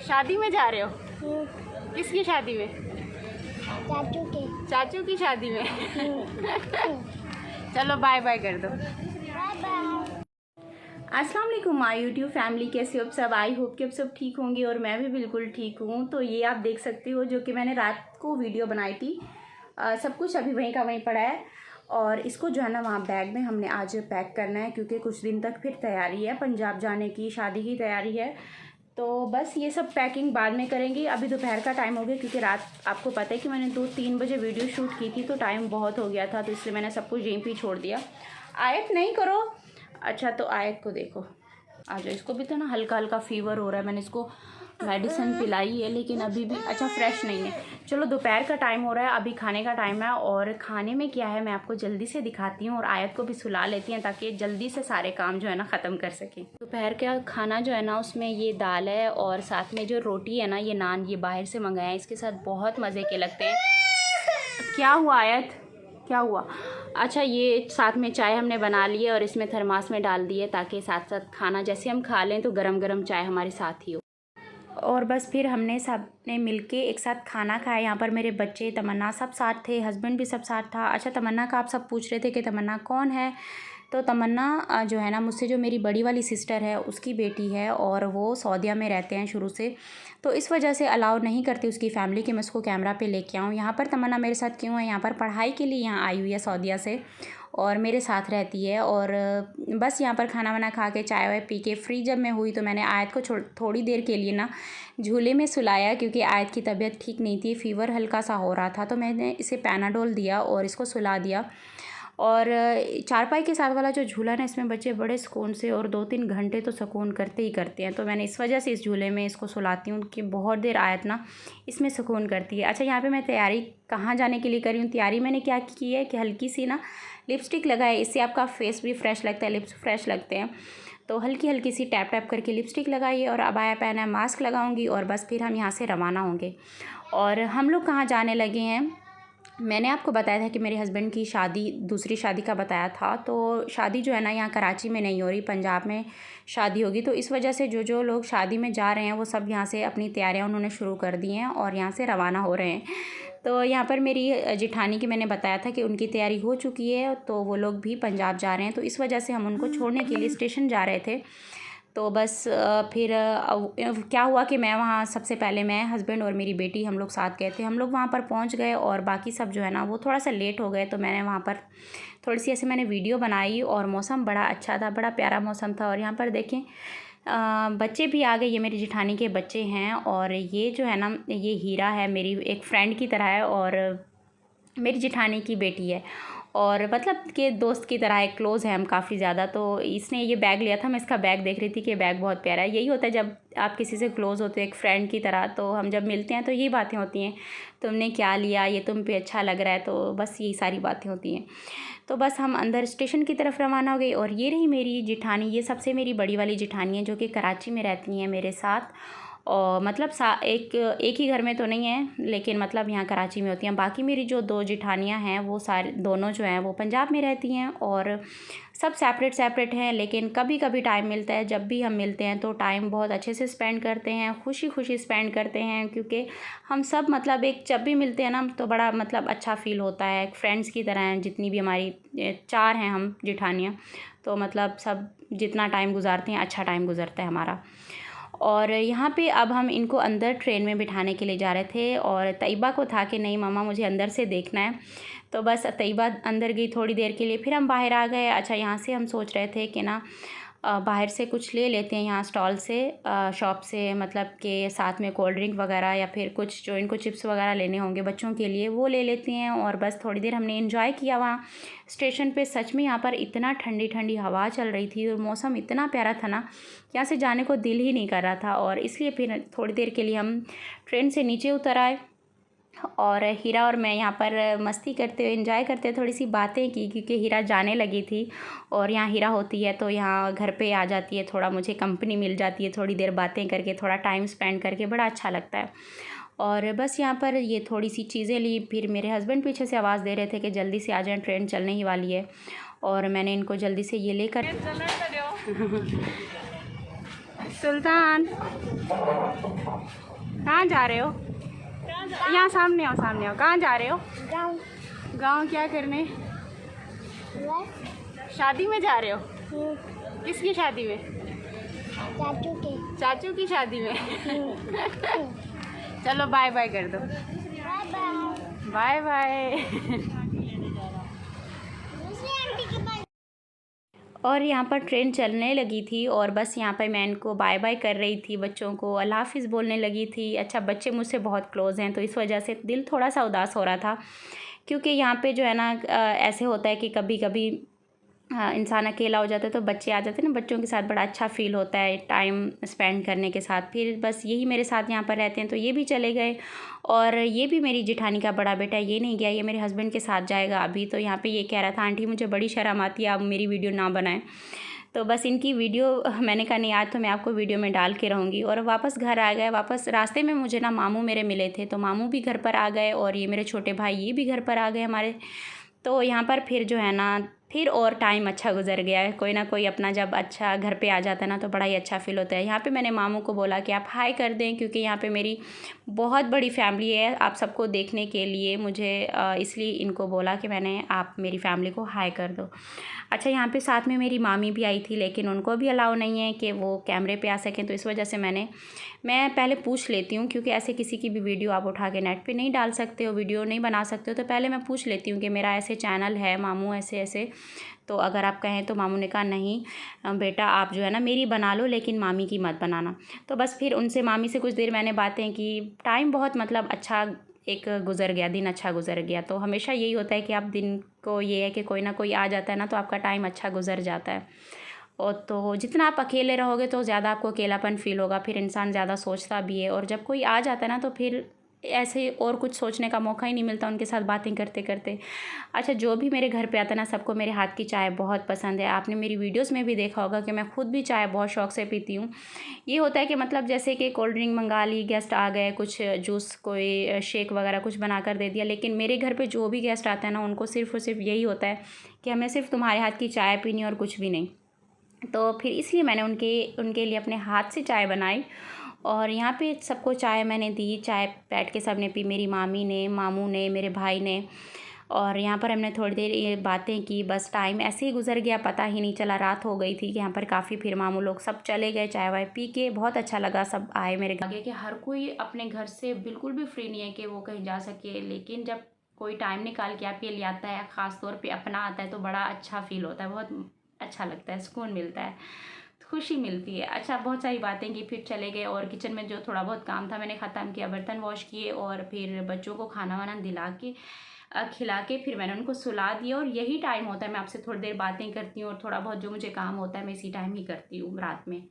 शादी में जा रहे हो? किसकी शादी में? चाचू के। चाचू की शादी में। चलो बाय बाय कर दो। Bye bye. अस्सलाम वालेकुम माय यूट्यूब फैमिली, कैसे हो आप सब? आई होप कि आप सब ठीक होंगे और मैं भी बिल्कुल ठीक हूँ। तो ये आप देख सकते हो जो कि मैंने रात को वीडियो बनाई थी, सब कुछ अभी वहीं का वहीं पड़ा है। और इसको जो है ना वहाँ बैग में हमने आज पैक करना है, क्योंकि कुछ दिन तक फिर तैयारी है, पंजाब जाने की, शादी की तैयारी है। तो बस ये सब पैकिंग बाद में करेंगे। अभी दोपहर का टाइम हो गया, क्योंकि रात आपको पता है कि मैंने 2-3 बजे वीडियो शूट की थी, तो टाइम बहुत हो गया था, तो इसलिए मैंने सब कुछ यहीं पे छोड़ दिया। आयत नहीं करो। अच्छा तो आयत को देखो, आ जाओ। इसको भी तो ना हल्का हल्का फीवर हो रहा है, मैंने इसको मेडिसिन पिलाई है, लेकिन अभी भी अच्छा फ्रेश नहीं है। चलो दोपहर का टाइम हो रहा है, अभी खाने का टाइम है, और खाने में क्या है मैं आपको जल्दी से दिखाती हूँ, और आयत को भी सुला लेती हैं ताकि जल्दी से सारे काम जो है ना ख़त्म कर सकें। दोपहर का खाना जो है ना उसमें ये दाल है, और साथ में जो रोटी है ना, ये नान, ये बाहर से मंगाए हैं, इसके साथ बहुत मज़े के लगते हैं। क्या हुआ आयत, क्या हुआ? अच्छा ये साथ में चाय हमने बना ली है और इसमें थर्मास में डाल दी है, ताकि साथ साथ खाना जैसे हम खा लें तो गरम गरम चाय हमारे साथ ही हो। और बस फिर हमने सब ने मिलके एक साथ खाना खाया। यहाँ पर मेरे बच्चे, तमन्ना सब साथ थे, हस्बैंड भी सब साथ था। अच्छा तमन्ना का आप सब पूछ रहे थे कि तमन्ना कौन है? तो तमन्ना जो है ना मुझसे जो मेरी बड़ी वाली सिस्टर है उसकी बेटी है, और वो सऊदीया में रहते हैं शुरू से, तो इस वजह से अलाउ नहीं करती उसकी फ़ैमिली कि मैं उसको कैमरा पे लेके आऊँ। यहाँ पर तमन्ना मेरे साथ क्यों है? यहाँ पर पढ़ाई के लिए यहाँ आई हुई है सऊदीया से, और मेरे साथ रहती है। और बस यहाँ पर खाना वाना खा के, चाय वाय पी के फ्री जब मैं हुई, तो मैंने आयत को थोड़ी देर के लिए ना झूले में सुलाया, क्योंकि आयत की तबीयत ठीक नहीं थी, फ़ीवर हल्का सा हो रहा था, तो मैंने इसे पैनाडोल दिया और इसको सुला दिया। और चारपाई के साथ वाला जो झूला ना, इसमें बच्चे बड़े सुकून से और 2-3 घंटे तो सुकून करते ही करते हैं, तो मैंने इस वजह से इस झूले में इसको सुलाती हूँ कि बहुत देर आयत ना इसमें सुकून करती है। अच्छा यहाँ पे मैं तैयारी कहाँ जाने के लिए कर रही हूँ? तैयारी मैंने क्या की है कि हल्की सी ना लिपस्टिक लगाए, इससे आपका फेस भी फ्रेश लगता है, लिप्स फ्रेश लगते हैं, तो हल्की हल्की सी टैप टैप करके लिपस्टिक लगाइए, और अबाया पहना है, मास्क लगाऊंगी, और बस फिर हम यहाँ से रवाना होंगे। और हम लोग कहाँ जाने लगे हैं? मैंने आपको बताया था कि मेरे हस्बैंड की शादी, दूसरी शादी का बताया था, तो शादी जो है ना यहाँ कराची में नहीं हो रही, पंजाब में शादी होगी, तो इस वजह से जो जो लोग शादी में जा रहे हैं वो सब यहाँ से अपनी तैयारियाँ उन्होंने शुरू कर दी हैं और यहाँ से रवाना हो रहे हैं। तो यहाँ पर मेरी जिठानी की मैंने बताया था कि उनकी तैयारी हो चुकी है, तो वो लोग भी पंजाब जा रहे हैं, तो इस वजह से हम उनको छोड़ने के लिए स्टेशन जा रहे थे। तो बस फिर क्या हुआ कि मैं वहाँ सबसे पहले, मैं, हस्बैंड और मेरी बेटी, हम लोग साथ गए थे। हम लोग वहाँ पर पहुँच गए, और बाकी सब जो है ना वो थोड़ा सा लेट हो गए, तो मैंने वहाँ पर थोड़ी सी ऐसे मैंने वीडियो बनाई, और मौसम बड़ा अच्छा था, बड़ा प्यारा मौसम था। और यहाँ पर देखें बच्चे भी आ गए, ये मेरी जिठानी के बच्चे हैं, और ये जो है ना ये हीरा है, मेरी एक फ्रेंड की तरह है, और मेरी जिठानी की बेटी है, और मतलब कि दोस्त की तरह एक क्लोज़ है हम काफ़ी ज़्यादा। तो इसने ये बैग लिया था, मैं इसका बैग देख रही थी कि बैग बहुत प्यारा है। यही होता है जब आप किसी से क्लोज़ होते हो एक फ्रेंड की तरह, तो हम जब मिलते हैं तो यही बातें होती हैं, तुमने क्या लिया, ये तुम पे अच्छा लग रहा है, तो बस यही सारी बातें होती हैं। तो बस हम अंदर स्टेशन की तरफ रवाना हो गई, और ये रही मेरी जिठानी, ये सबसे मेरी बड़ी वाली जिठानी है, जो कि कराची में रहती हैं मेरे साथ, और मतलब एक ही घर में तो नहीं है, लेकिन मतलब यहाँ कराची में होती हैं। बाकी मेरी जो 2 जिठानियाँ हैं वो सारे दोनों जो हैं वो पंजाब में रहती हैं, और सब सेपरेट सेपरेट हैं, लेकिन कभी कभी टाइम मिलता है, जब भी हम मिलते हैं तो टाइम बहुत अच्छे से स्पेंड करते हैं, खुशी खुशी स्पेंड करते हैं, क्योंकि हम सब मतलब एक जब भी मिलते हैं ना तो बड़ा मतलब अच्छा फ़ील होता है, फ्रेंड्स की तरह हैं। जितनी भी हमारी 4 हैं हम जिठानियाँ, तो मतलब सब जितना टाइम गुजारते हैं अच्छा टाइम गुजरता है हमारा। और यहाँ पे अब हम इनको अंदर ट्रेन में बिठाने के लिए जा रहे थे, और तैयबा को था कि नहीं मम्मा मुझे अंदर से देखना है, तो बस तैयबा अंदर गई थोड़ी देर के लिए, फिर हम बाहर आ गए। अच्छा यहाँ से हम सोच रहे थे कि ना बाहर से कुछ ले लेते हैं, यहाँ स्टॉल से, शॉप से, मतलब कि साथ में कोल्ड ड्रिंक वगैरह, या फिर कुछ जो इनको चिप्स वगैरह लेने होंगे बच्चों के लिए वो ले लेते हैं। और बस थोड़ी देर हमने एंजॉय किया वहाँ स्टेशन पे। सच में यहाँ पर इतना ठंडी ठंडी हवा चल रही थी, और मौसम इतना प्यारा था ना, यहाँ से जाने को दिल ही नहीं कर रहा था, और इसलिए फिर थोड़ी देर के लिए हम ट्रेन से नीचे उतर आए, और हीरा और मैं यहाँ पर मस्ती करते हुए, एंजॉय करते हुए थोड़ी सी बातें की, क्योंकि हीरा जाने लगी थी, और यहाँ हीरा होती है तो यहाँ घर पे आ जाती है, थोड़ा मुझे कंपनी मिल जाती है, थोड़ी देर बातें करके, थोड़ा टाइम स्पेंड करके बड़ा अच्छा लगता है। और बस यहाँ पर ये थोड़ी सी चीज़ें ली, फिर मेरे हस्बैंड पीछे से आवाज़ दे रहे थे कि जल्दी से आ जाएं, ट्रेन चलने ही वाली है, और मैंने इनको जल्दी से ये लेकर सुल्तान कहाँ जा रहे हो? यहाँ सामने आओ, सामने आओ। कहाँ जा रहे हो? गाँव। गाँव क्या करने? शादी में जा रहे हो? किसकी शादी में? चाचू के। चाचू की शादी में। चलो बाय बाय कर दो। Bye bye. Bye bye. दूसरी आंटी के पास। और यहाँ पर ट्रेन चलने लगी थी और बस यहाँ पर मैं इनको बाय बाय कर रही थी, बच्चों को अल्लाह हाफिज़ बोलने लगी थी। अच्छा, बच्चे मुझसे बहुत क्लोज़ हैं तो इस वजह से दिल थोड़ा सा उदास हो रहा था, क्योंकि यहाँ पे जो है ना ऐसे होता है कि कभी कभी इंसान अकेला हो जाता है तो बच्चे आ जाते हैं ना, बच्चों के साथ बड़ा अच्छा फ़ील होता है टाइम स्पेंड करने के साथ। फिर बस यही मेरे साथ यहाँ पर रहते हैं तो ये भी चले गए, और ये भी मेरी जेठानी का बड़ा बेटा है, ये नहीं गया, ये मेरे हस्बैंड के साथ जाएगा अभी। तो यहाँ पे ये कह रहा था आंटी मुझे बड़ी शर्म आती है, आप मेरी वीडियो ना बनाएं। तो बस इनकी वीडियो मैंने कहा नहीं, आज तो मैं आपको वीडियो में डाल के रहूँगी। और वापस घर आ गए। वापस रास्ते में मुझे ना मामू मेरे मिले थे, तो मामू भी घर पर आ गए और ये मेरे छोटे भाई ये भी घर पर आ गए हमारे। तो यहाँ पर फिर जो है ना फिर और टाइम अच्छा गुजर गया है। कोई ना कोई अपना जब अच्छा घर पे आ जाता है ना तो बड़ा ही अच्छा फ़ील होता है। यहाँ पे मैंने मामू को बोला कि आप हाय कर दें, क्योंकि यहाँ पे मेरी बहुत बड़ी फैमिली है आप सबको देखने के लिए। मुझे इसलिए इनको बोला कि मैंने आप मेरी फैमिली को हाय कर दो। अच्छा, यहाँ पे साथ में मेरी मामी भी आई थी, लेकिन उनको भी अलाउ नहीं है कि वो कैमरे पे आ सकें, तो इस वजह से मैं पहले पूछ लेती हूँ, क्योंकि ऐसे किसी की भी वीडियो आप उठा के नेट पे नहीं डाल सकते हो, वीडियो नहीं बना सकते हो। तो पहले मैं पूछ लेती हूँ कि मेरा ऐसे चैनल है मामू ऐसे ऐसे, तो अगर आप कहें तो। मामू ने कहा नहीं बेटा, आप जो है ना मेरी बना लो लेकिन मामी की मत बनाना। तो बस फिर उनसे मामी से कुछ देर मैंने बातें की। टाइम बहुत मतलब अच्छा एक गुज़र गया, दिन अच्छा गुज़र गया। तो हमेशा यही होता है कि आप दिन को ये है कि कोई ना कोई आ जाता है ना तो आपका टाइम अच्छा गुज़र जाता है। और तो जितना आप अकेले रहोगे तो ज़्यादा आपको अकेलापन फ़ील होगा, फिर इंसान ज़्यादा सोचता भी है। और जब कोई आ जाता है ना तो फिर ऐसे और कुछ सोचने का मौका ही नहीं मिलता उनके साथ बातें करते करते। अच्छा, जो भी मेरे घर पे आता है ना सबको मेरे हाथ की चाय बहुत पसंद है। आपने मेरी वीडियोस में भी देखा होगा कि मैं खुद भी चाय बहुत शौक़ से पीती हूँ। ये होता है कि मतलब जैसे कि कोल्ड ड्रिंक मंगा ली, गेस्ट आ गए, कुछ जूस कोई शेक वगैरह कुछ बना कर दे दिया, लेकिन मेरे घर पे जो भी गेस्ट आते हैं ना उनको सिर्फ़ और सिर्फ यही होता है कि हमें सिर्फ तुम्हारे हाथ की चाय पीनी और कुछ भी नहीं। तो फिर इसलिए मैंने उनके लिए अपने हाथ से चाय बनाई और यहाँ पे सबको चाय मैंने दी। चाय बैठ के सब ने पी, मेरी मामी ने, मामू ने, मेरे भाई ने। और यहाँ पर हमने थोड़ी देर ये बातें की, बस टाइम ऐसे ही गुजर गया, पता ही नहीं चला। रात हो गई थी कि यहाँ पर काफ़ी, फिर मामू लोग सब चले गए चाय वाय पी के। बहुत अच्छा लगा, सब आए मेरे घर कि हर कोई अपने घर से बिल्कुल भी फ्री नहीं है कि वो कहीं जा सके, लेकिन जब कोई टाइम निकाल के आपके लिए आता है, ख़ास तौर पे अपना आता है, तो बड़ा अच्छा फील होता है, बहुत अच्छा लगता है, सुकून मिलता है, खुशी मिलती है। अच्छा, बहुत सारी बातें की, फिर चले गए और किचन में जो थोड़ा बहुत काम था मैंने ख़त्म किया, बर्तन वॉश किए और फिर बच्चों को खाना वाना दिला के खिला के फिर मैंने उनको सुला दिया। और यही टाइम होता है, मैं आपसे थोड़ी देर बातें करती हूँ और थोड़ा बहुत जो मुझे काम होता है मैं इसी टाइम ही करती हूँ रात में।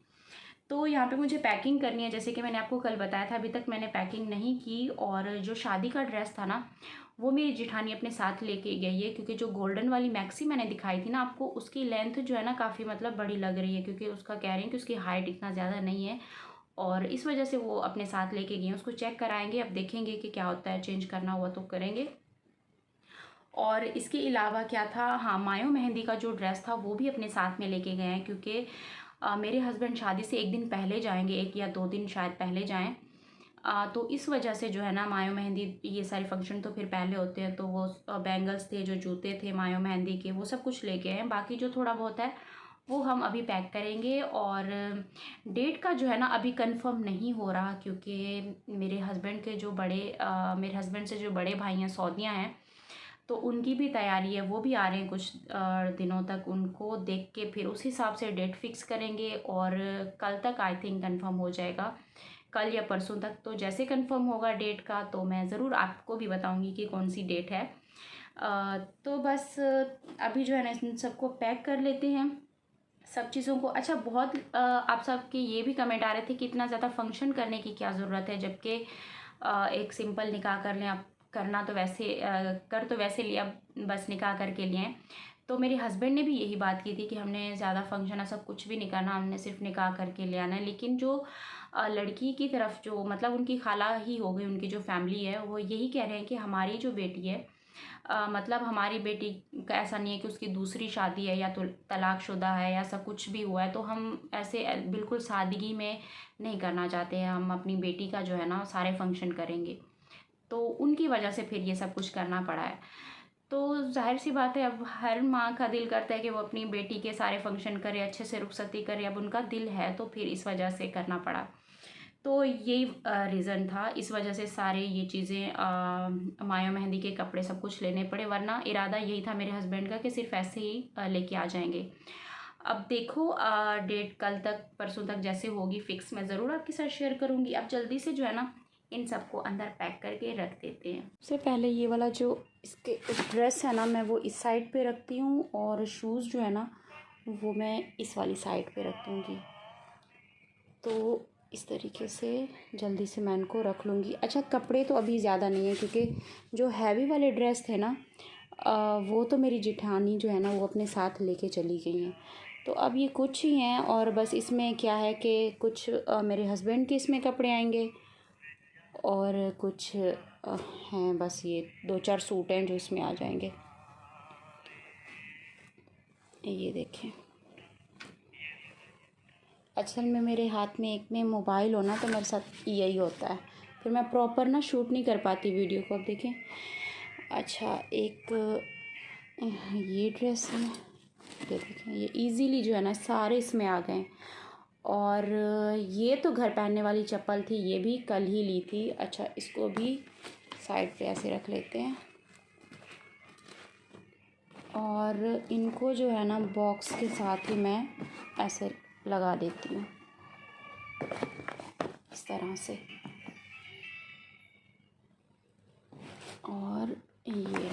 तो यहाँ पे मुझे पैकिंग करनी है, जैसे कि मैंने आपको कल बताया था, अभी तक मैंने पैकिंग नहीं की। और जो शादी का ड्रेस था ना वो मेरी जेठानी अपने साथ लेके गई है, क्योंकि जो गोल्डन वाली मैक्सी मैंने दिखाई थी ना आपको, उसकी लेंथ जो है ना काफ़ी मतलब बड़ी लग रही है, क्योंकि उसका कह रही है कि उसकी हाइट इतना ज़्यादा नहीं है, और इस वजह से वो अपने साथ लेके गई हैं। उसको चेक कराएंगे, अब देखेंगे कि क्या होता है, चेंज करना हुआ तो करेंगे। और इसके अलावा क्या था, हाँ, मायो मेहंदी का जो ड्रेस था वो भी अपने साथ में लेके गए हैं, क्योंकि मेरे हस्बैंड शादी से एक दिन पहले जाएंगे, 1 या 2 दिन शायद पहले जाएं। तो इस वजह से जो है ना मायो मेहंदी, ये सारे फंक्शन तो फिर पहले होते हैं, तो वो बैंगल्स थे, जो जूते थे मायो मेहंदी के, वो सब कुछ लेके हैं। बाकी जो थोड़ा बहुत है वो हम अभी पैक करेंगे। और डेट का जो है ना अभी कंफर्म नहीं हो रहा, क्योंकि मेरे हस्बैंड के जो मेरे हस्बैंड से जो बड़े भाई हैं, सौदियाँ हैं, तो उनकी भी तैयारी है, वो भी आ रहे हैं कुछ दिनों तक। उनको देख के फिर उस हिसाब से डेट फिक्स करेंगे, और कल तक आई थिंक कंफर्म हो जाएगा, कल या परसों तक। तो जैसे कंफर्म होगा डेट का तो मैं ज़रूर आपको भी बताऊंगी कि कौन सी डेट है। तो बस अभी जो है ना इन सबको पैक कर लेते हैं, सब चीज़ों को। अच्छा, बहुत आप सबके ये भी कमेंट आ रहे थे कि इतना ज़्यादा फंक्शन करने की क्या ज़रूरत है, जबकि एक सिंपल निकाह कर लें आप, करना तो वैसे कर तो वैसे लिया, बस निकाह करके लिए। तो मेरे हस्बैंड ने भी यही बात की थी कि हमने ज़्यादा फंक्शन ऐसा कुछ भी नहीं करना, हमने सिर्फ निकाह करके ले आना है। लेकिन जो लड़की की तरफ जो मतलब उनकी खाला ही हो गई, उनकी जो फैमिली है, वो यही कह रहे हैं कि हमारी जो बेटी है मतलब हमारी बेटी का ऐसा नहीं है कि उसकी दूसरी शादी है या तो तलाकशुदा है या ऐसा कुछ भी हुआ है, तो हम ऐसे बिल्कुल सादगी में नहीं करना चाहते हैं। हम अपनी बेटी का जो है ना सारे फंक्शन करेंगे, तो उनकी वजह से फिर ये सब कुछ करना पड़ा है। तो ज़ाहिर सी बात है, अब हर माँ का दिल करता है कि वो अपनी बेटी के सारे फंक्शन करे, अच्छे से रुखसती करे। अब उनका दिल है तो फिर इस वजह से करना पड़ा। तो यही रीज़न था, इस वजह से सारे ये चीज़ें माया मेहंदी के कपड़े सब कुछ लेने पड़े, वरना इरादा यही था मेरे हस्बैंड का कि सिर्फ ऐसे ही लेके आ जाएंगे। अब देखो डेट कल तक परसों तक जैसे होगी फिक्स, मैं ज़रूर आपके साथ शेयर करूँगी। अब जल्दी से जो है ना इन सबको अंदर पैक करके रख देते हैं। सबसे पहले ये वाला जो इसके ड्रेस है ना, मैं वो इस साइड पे रखती हूँ, और शूज़ जो है ना वो मैं इस वाली साइड पे रख दूँगी। तो इस तरीके से जल्दी से मैं इनको रख लूँगी। अच्छा, कपड़े तो अभी ज़्यादा नहीं है, क्योंकि जो हैवी वाले ड्रेस थे ना वो तो मेरी जेठानी जो है ना वो अपने साथ लेके चली गई हैं। तो अब ये कुछ ही हैं, और बस इसमें क्या है कि कुछ मेरे हस्बैंड के इसमें कपड़े आएंगे, और कुछ हैं, बस ये 2-4 सूट हैं जो इसमें आ जाएंगे। ये देखें, असल में मेरे हाथ में एक में मोबाइल हो ना तो मेरे साथ यही होता है, फिर मैं प्रॉपर ना शूट नहीं कर पाती वीडियो को। अब देखें, अच्छा एक ये ड्रेस है, ये देखें, ये इजीली जो है ना सारे इसमें आ गए। और ये तो घर पहनने वाली चप्पल थी, ये भी कल ही ली थी। अच्छा, इसको भी साइड पे ऐसे रख लेते हैं, और इनको जो है ना बॉक्स के साथ ही मैं ऐसे लगा देती हूँ इस तरह से। और ये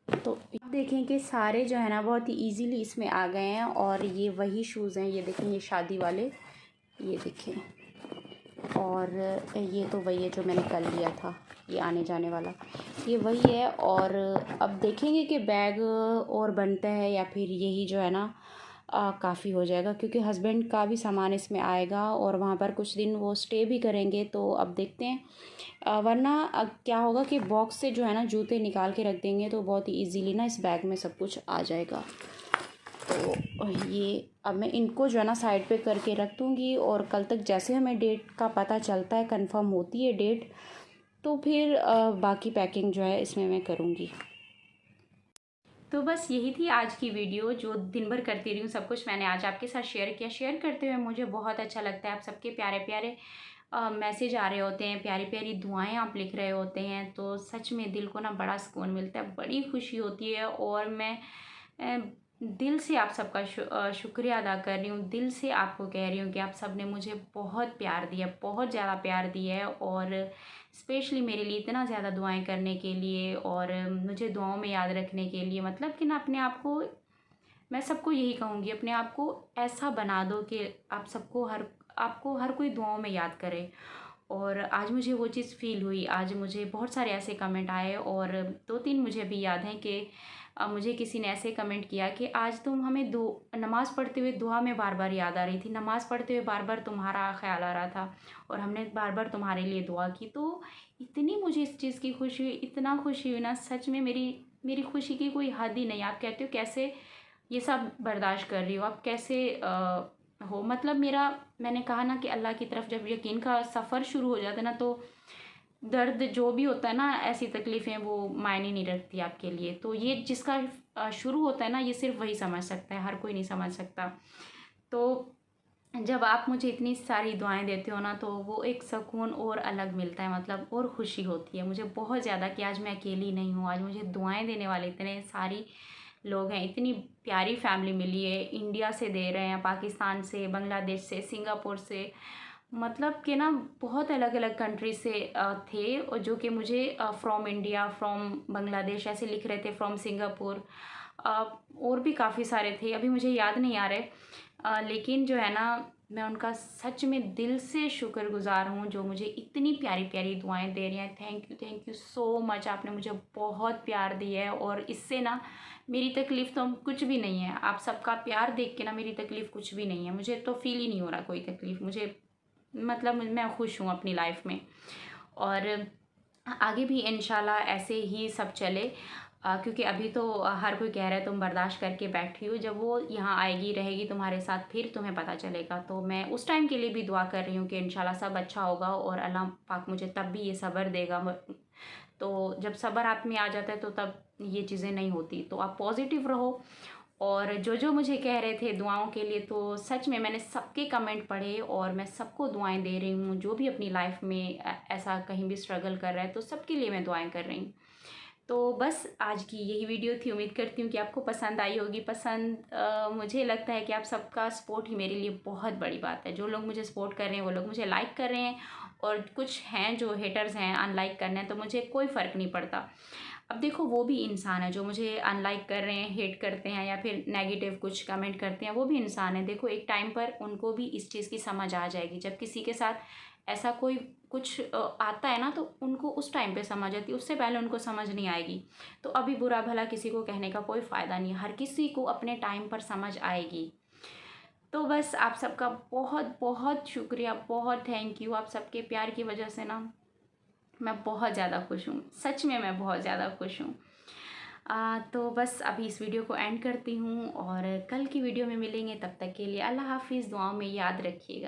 तो आप देखें कि सारे जो है ना बहुत ही इजीली इसमें आ गए हैं। और ये वही शूज़ हैं, ये देखें, ये शादी वाले, ये देखें। और ये तो वही है जो मैंने कल लिया था, ये आने जाने वाला, ये वही है। और अब देखेंगे कि बैग और बनता है या फिर यही जो है ना काफ़ी हो जाएगा, क्योंकि हस्बैंड का भी सामान इसमें आएगा और वहाँ पर कुछ दिन वो स्टे भी करेंगे। तो अब देखते हैं, वरना क्या होगा कि बॉक्स से जो है ना जूते निकाल के रख देंगे तो बहुत ही इजीली ना इस बैग में सब कुछ आ जाएगा। तो ये अब मैं इनको जो है ना साइड पे करके रख दूँगी, और कल तक जैसे हमें डेट का पता चलता है, कंफर्म होती है डेट, तो फिर बाकी पैकिंग जो है इसमें मैं करूँगी। तो बस यही थी आज की वीडियो, जो दिन भर करती रही हूँ, सब कुछ मैंने आज आपके साथ शेयर किया। शेयर करते हुए मुझे बहुत अच्छा लगता है, आप सबके प्यारे प्यारे मैसेज आ रहे होते हैं, प्यारी प्यारी दुआएं आप लिख रहे होते हैं, तो सच में दिल को ना बड़ा सुकून मिलता है, बड़ी खुशी होती है। और मैं दिल से आप सबका शुक्रिया अदा कर रही हूँ, दिल से आपको कह रही हूँ कि आप सब ने मुझे बहुत प्यार दिया, बहुत ज़्यादा प्यार दिया है, और स्पेशली मेरे लिए इतना ज़्यादा दुआएं करने के लिए, और मुझे दुआओं में याद रखने के लिए। मतलब कि ना अपने आप को, मैं सबको यही कहूँगी, अपने आप को ऐसा बना दो कि आपको हर कोई दुआओं में याद करे। और आज मुझे वो चीज़ फ़ील हुई। आज मुझे बहुत सारे ऐसे कमेंट आए, और 2-3 मुझे अभी याद हैं कि मुझे किसी ने ऐसे कमेंट किया कि आज तुम हमें नमाज़ पढ़ते हुए दुआ में बार बार याद आ रही थी, नमाज़ पढ़ते हुए बार बार तुम्हारा ख्याल आ रहा था, और हमने बार बार तुम्हारे लिए दुआ की। तो इतनी मुझे इस चीज़ की खुशी हुई, इतना खुशी हुई ना, सच में मेरी खुशी की कोई हद ही नहीं। आप कहते हो कैसे ये सब बर्दाश्त कर रही हो, आप कैसे हो। मतलब मैंने कहा ना कि अल्लाह की तरफ जब यकीन का सफ़र शुरू हो जाता है ना, तो दर्द जो भी होता है ना, ऐसी तकलीफ़ें वो मायने नहीं रखती आपके लिए। तो ये जिसका शुरू होता है ना, ये सिर्फ वही समझ सकता है, हर कोई नहीं समझ सकता। तो जब आप मुझे इतनी सारी दुआएं देते हो ना, तो वो एक सुकून और अलग मिलता है, मतलब और खुशी होती है मुझे बहुत ज़्यादा कि आज मैं अकेली नहीं हूँ। आज मुझे दुआएं देने वाले इतने सारी लोग हैं, इतनी प्यारी फैमिली मिली है। इंडिया से दे रहे हैं, पाकिस्तान से, बांग्लादेश से, सिंगापुर से, मतलब कि ना बहुत अलग अलग कंट्री से थे, और जो कि मुझे फ्रॉम इंडिया, फ्रॉम बांग्लादेश ऐसे लिख रहे थे, फ्रॉम सिंगापुर, और भी काफ़ी सारे थे, अभी मुझे याद नहीं आ रहे। लेकिन जो है ना, मैं उनका सच में दिल से शुक्रगुज़ार हूँ जो मुझे इतनी प्यारी प्यारी दुआएं दे रही हैं। Thank you so much. आपने मुझे बहुत प्यार दिया है, और इससे ना मेरी तकलीफ़ तो कुछ भी नहीं है। आप सबका प्यार देख के ना मेरी तकलीफ़ कुछ भी नहीं है, मुझे तो फील ही नहीं हो रहा कोई तकलीफ़। मुझे मतलब मैं खुश हूँ अपनी लाइफ में। और आगे भी इंशाल्लाह ऐसे ही सब चले। क्योंकि अभी तो हर कोई कह रहा है तुम बर्दाश्त करके बैठी हो, जब वो यहाँ आएगी रहेगी तुम्हारे साथ फिर तुम्हें पता चलेगा। तो मैं उस टाइम के लिए भी दुआ कर रही हूँ कि इंशाल्लाह सब अच्छा होगा और अल्लाह पाक मुझे तब भी ये सब्र देगा। तो जब सब्र आप में आ जाता है तो तब ये चीज़ें नहीं होती। तो आप पॉजिटिव रहो। और जो जो मुझे कह रहे थे दुआओं के लिए, तो सच में मैंने सबके कमेंट पढ़े और मैं सबको दुआएं दे रही हूँ। जो भी अपनी लाइफ में ऐसा कहीं भी स्ट्रगल कर रहा है तो सबके लिए मैं दुआएं कर रही हूँ। तो बस आज की यही वीडियो थी। उम्मीद करती हूँ कि आपको पसंद आई होगी। मुझे लगता है कि आप सबका सपोर्ट ही मेरे लिए बहुत बड़ी बात है। जो लोग मुझे सपोर्ट कर रहे हैं वो लोग मुझे लाइक कर रहे हैं, और कुछ हैं जो हेटर्स हैं अनलाइक करने हैं, तो मुझे कोई फ़र्क नहीं पड़ता। अब देखो वो भी इंसान है, जो मुझे अनलाइक कर रहे हैं, हेट करते हैं या फिर नेगेटिव कुछ कमेंट करते हैं, वो भी इंसान है। देखो एक टाइम पर उनको भी इस चीज़ की समझ आ जाएगी। जब किसी के साथ ऐसा कोई कुछ आता है ना, तो उनको उस टाइम पे समझ आती है, उससे पहले उनको समझ नहीं आएगी। तो अभी बुरा भला किसी को कहने का कोई फ़ायदा नहीं है, हर किसी को अपने टाइम पर समझ आएगी। तो बस आप सबका बहुत बहुत शुक्रिया, बहुत थैंक यू। आप सबके प्यार की वजह से ना मैं बहुत ज़्यादा खुश हूँ, सच में मैं बहुत ज़्यादा खुश हूँ। तो बस अभी इस वीडियो को एंड करती हूँ और कल की वीडियो में मिलेंगे। तब तक के लिए अल्लाह हाफिज़। दुआओं में याद रखिएगा।